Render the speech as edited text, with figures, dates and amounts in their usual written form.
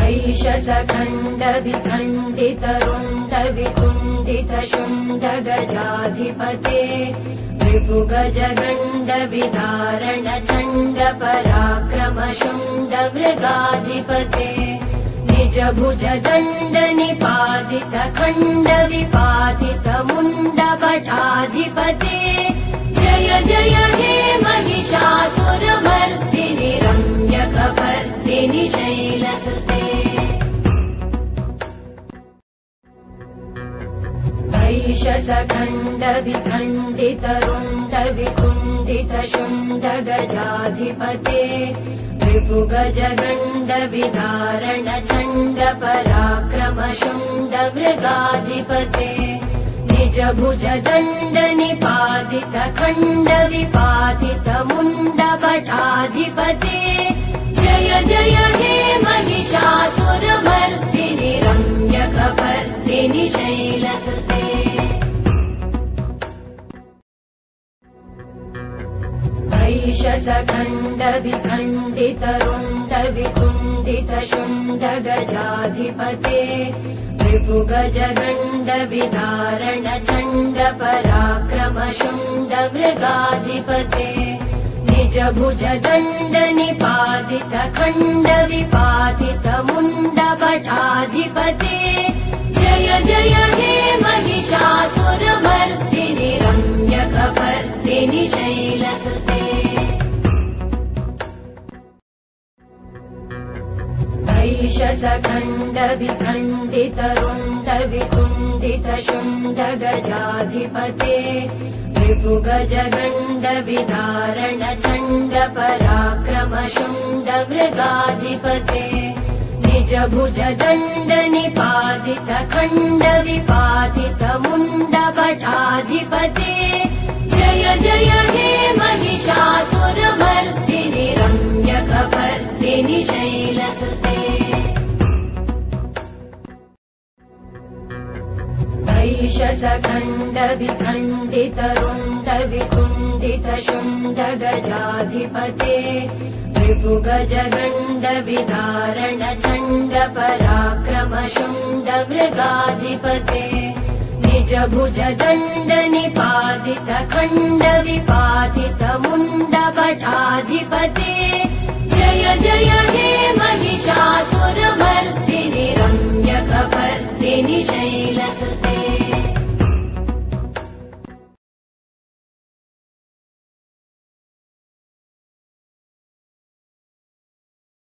ऐशतखण्डविखण्डितरुण्डवितुण्डितशुण्डगजाधिपते रिपुगजगण्डविदारणचण्डपराक्रमशुण्डमृगाधिपते निजभुजदण्डनिपातितखण्डविपातितमुण्डभटाधिपते जय जय हे महिषासुरमर्दिनि रम्यकपर्दिनि शैलसुते ऐशतखण्डविखण्डितरुण्डवितुण्डितशुण्डगजाधिपते रिपुगजगण्डविदारणचण्डपराक्रमशुण्डमृगाधिपते निजभुजदण्डनिपातितखण्डविपातितमुण्डभटाधिपते जय जय हे महिषासुरमर्दिनि रम्यकपर्दिनि शैलसुते ऐशतखण्डविखण्डितरुण्डवितुण्डितशुण्डगजाधिपते रिपुगजगण्डविदारणचण्डपराक्रमशुण्डमृगाधिपते निजभुजदण्डनिपातितखण्डविपातितमुण्डभटाधिपते जय जय हे महिषासुरमर्दिनि रम्यकपर्दिनि शैलसुते ऐशतखण्डविखण्डितरुण्डवितुण्डितशुण्डगजाधिपते रिपुगजगण्डविदारणचण्डपराक्रमशुण्डमृगाधिपते निजभुजदण्डनिपातितखण्डविपातितमुण्डभटाधिपते जय जय हे महिषासुरमर्दिनि रम्यकपर्दिनि शैलसुते ऐशतखण्डविखण्डितरुण्डवितुण्डितशुण्डगजाधिपते रिपुगजगण्डविदारणचण्डपराक्रमशुण्डमृगाधिपते निजभुजदण्डनिपातितखण्डविपातितमुण्डभटाधिपते जय जय हे महिषासुरमर्दिनि रम्यकपर्दिनि शैलसुते